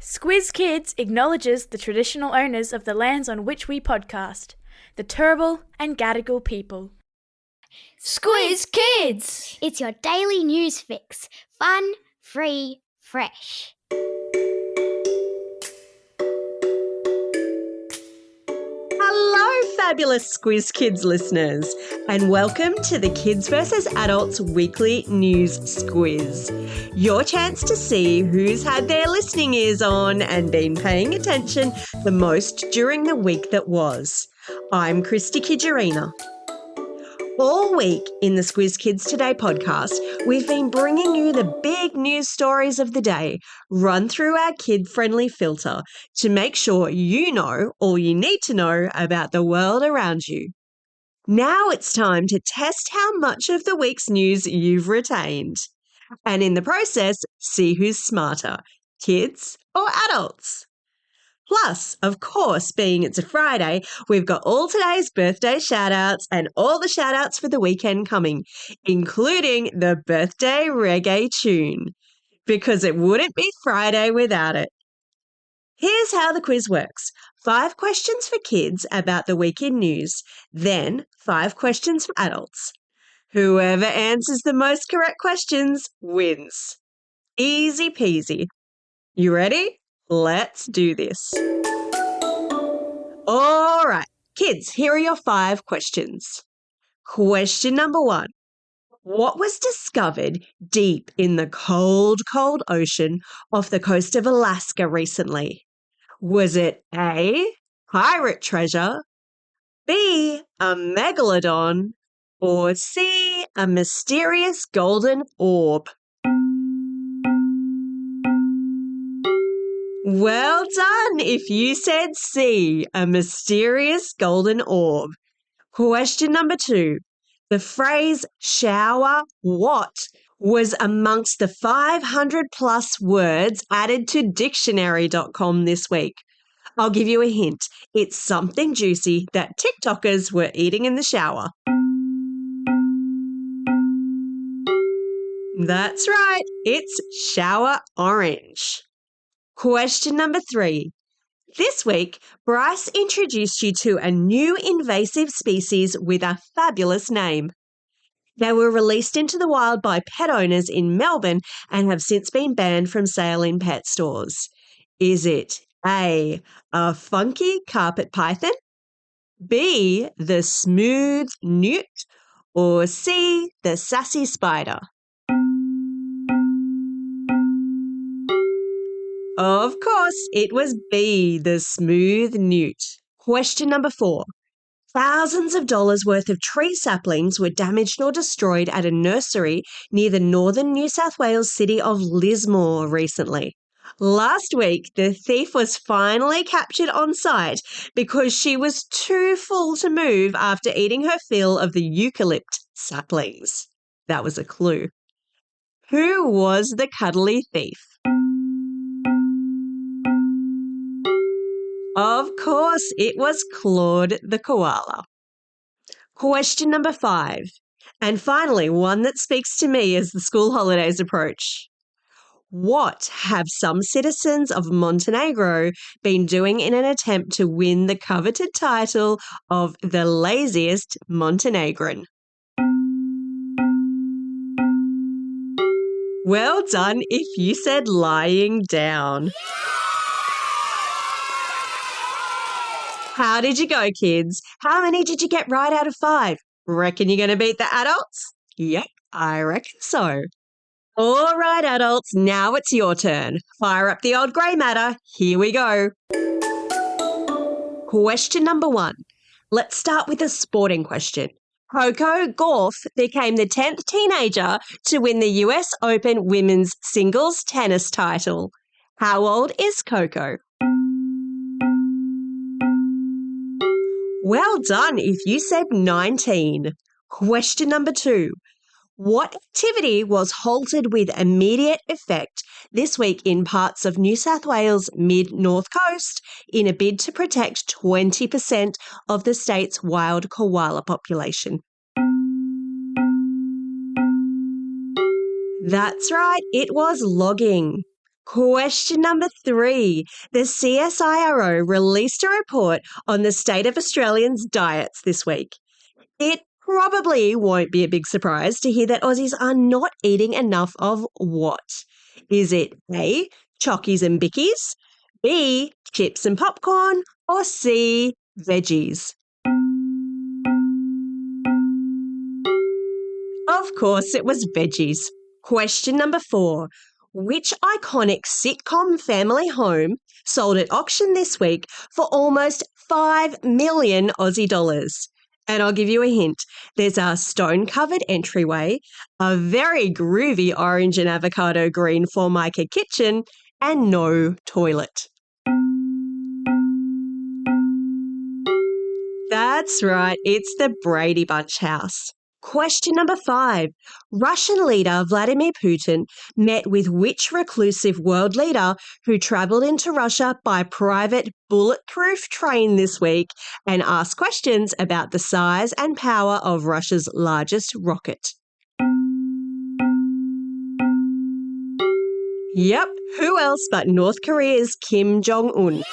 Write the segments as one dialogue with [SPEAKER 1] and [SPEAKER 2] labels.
[SPEAKER 1] Squiz Kids acknowledges the traditional owners of the lands on which we podcast, the Turrbal and Gadigal people.
[SPEAKER 2] Squiz Kids!
[SPEAKER 3] It's your daily news fix. Fun, free, fresh.
[SPEAKER 4] Hello, fabulous Squiz Kids listeners, and welcome to the Kids vs. Adults Weekly News Squiz. Your chance to see who's had their listening ears on and been paying attention the most during the week that was. I'm Christy Kijarina. All week in the Squiz Kids Today podcast, we've been bringing you the big news stories of the day, run through our kid-friendly filter to make sure you know all you need to know about the world around you. Now it's time to test how much of the week's news you've retained. And in the process, see who's smarter, kids or adults. Plus, of course, being it's a Friday, we've got all today's birthday shout-outs and all the shout-outs for the weekend coming, including the birthday reggae tune, because it wouldn't be Friday without it. Here's how the quiz works. 5 questions for kids about the week in news, then 5 questions for adults. Whoever answers the most correct questions wins. Easy peasy. You ready? Let's do this. All right, kids, here are your 5 questions. Question number 1. What was discovered deep in the cold, cold ocean off the coast of Alaska recently? Was it A, pirate treasure, B, a megalodon, or C, a mysterious golden orb? Well done if you said C, a mysterious golden orb. Question number 2. The phrase shower what was amongst the 500 plus words added to dictionary.com this week. I'll give you a hint. It's something juicy that TikTokers were eating in the shower. That's right, it's shower orange. Question number 3. This week, Bryce introduced you to a new invasive species with a fabulous name. They were released into the wild by pet owners in Melbourne and have since been banned from sale in pet stores. Is it A, a funky carpet python, B, the smooth newt, or C, the sassy spider? Of course, it was B, the smooth newt. Question number 4. Thousands of dollars worth of tree saplings were damaged or destroyed at a nursery near the northern New South Wales city of Lismore recently. Last week, the thief was finally captured on site because she was too full to move after eating her fill of the eucalypt saplings. That was a clue. Who was the cuddly thief? Of course, it was Claude the koala. Question number 5. And finally, one that speaks to me as the school holidays approach. What have some citizens of Montenegro been doing in an attempt to win the coveted title of the laziest Montenegrin? Well done if you said lying down. How did you go, kids? How many did you get right out of 5? Reckon you're going to beat the adults? Yep, I reckon so. All right, adults, now it's your turn. Fire up the old grey matter. Here we go. Question number 1. Let's start with a sporting question. Coco Gauff became the 10th teenager to win the US Open women's singles tennis title. How old is Coco? Well done if you said 19. Question number 2. What activity was halted with immediate effect this week in parts of New South Wales mid-north coast in a bid to protect 20% of the state's wild koala population? That's right, it was logging. Question number 3. The CSIRO released a report on the state of Australians' diets this week. It probably won't be a big surprise to hear that Aussies are not eating enough of what? Is it A, chockies and bickies, B, chips and popcorn, or C, veggies? Of course, it was veggies. Question number 4. Which iconic sitcom family home sold at auction this week for almost 5 million Aussie dollars? And I'll give you a hint. There's a stone-covered entryway, a very groovy orange and avocado green Formica kitchen, and no toilet. That's right, it's the Brady Bunch house. Question number 5. Russian leader Vladimir Putin met with which reclusive world leader who travelled into Russia by private bulletproof train this week and asked questions about the size and power of Russia's largest rocket? Yep, who else but North Korea's Kim Jong-un?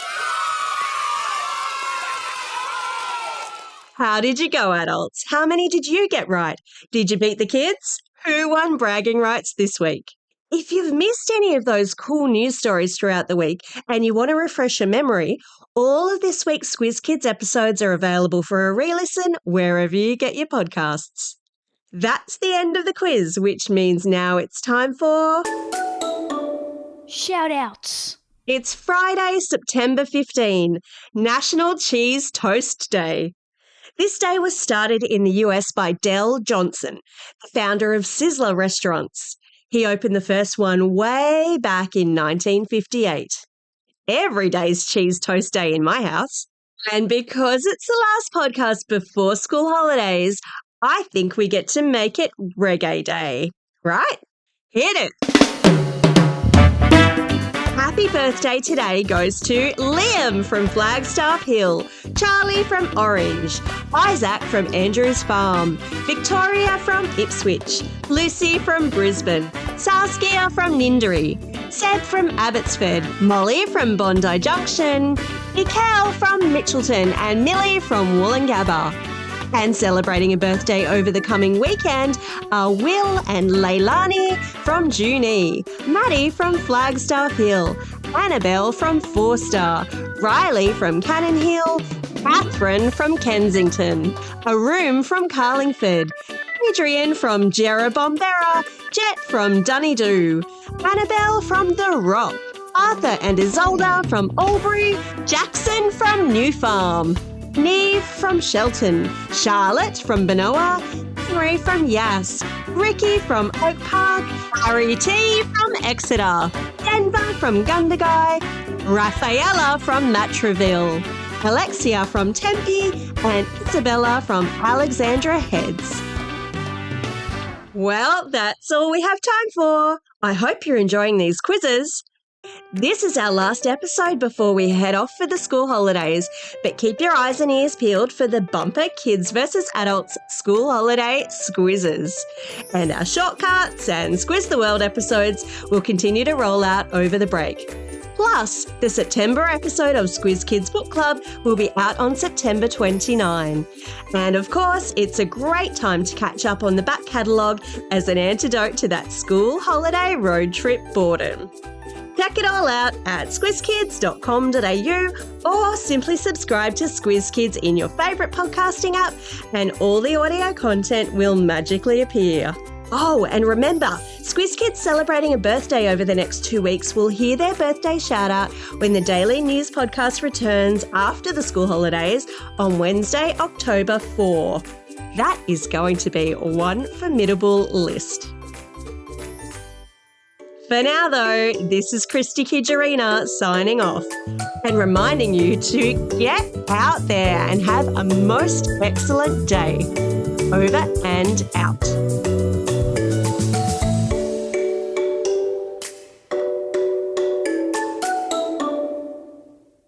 [SPEAKER 4] How did you go, adults? How many did you get right? Did you beat the kids? Who won bragging rights this week? If you've missed any of those cool news stories throughout the week and you want to refresh your memory, all of this week's Squiz Kids episodes are available for a re-listen wherever you get your podcasts. That's the end of the quiz, which means now it's time for...
[SPEAKER 2] Shout-outs.
[SPEAKER 4] It's Friday, September 15, National Cheese Toast Day. This day was started in the US by Del Johnson, the founder of Sizzler Restaurants. He opened the first one way back in 1958. Every day's Cheese Toast Day in my house. And because it's the last podcast before school holidays, I think we get to make it Reggae Day. Right? Hit it! Happy birthday today goes to Liam from Flagstaff Hill, Charlie from Orange, Isaac from Andrews Farm, Victoria from Ipswich, Lucy from Brisbane, Saskia from Ninderry, Seb from Abbotsford, Molly from Bondi Junction, Mikel from Mitchelton, and Millie from Woolloongabba. And celebrating a birthday over the coming weekend are Will and Leilani from Junee, Maddie from Flagstaff Hill, Annabelle from Forster, Riley from Cannon Hill, Catherine from Kensington, Aroom from Carlingford, Adrian from Jerrabomberra, Jet from Dunedoo, Annabelle from The Rock, Arthur and Isolda from Albury, Jackson from New Farm, Neve from Shelton, Charlotte from Benoa, Henry from Yass, Ricky from Oak Park, Harry T from Exeter, Denver from Gundagai, Rafaela from Matraville, Alexia from Tempe, and Isabella from Alexandra Heads. Well, that's all we have time for. I hope you're enjoying these quizzes. This is our last episode before we head off for the school holidays, but keep your eyes and ears peeled for the bumper Kids vs Adults School Holiday Squizzes. And our shortcuts and Squiz the World episodes will continue to roll out over the break. Plus, the September episode of Squiz Kids Book Club will be out on September 29. And of course, it's a great time to catch up on the back catalogue as an antidote to that school holiday road trip boredom. Check it all out at squizkids.com.au or simply subscribe to Squiz Kids in your favourite podcasting app and all the audio content will magically appear. Oh, and remember, Squiz Kids celebrating a birthday over the next 2 weeks will hear their birthday shout out when the Daily News podcast returns after the school holidays on Wednesday, October 4. That is going to be one formidable list. For now, though, this is Christy Kijarina signing off and reminding you to get out there and have a most excellent day. Over and out.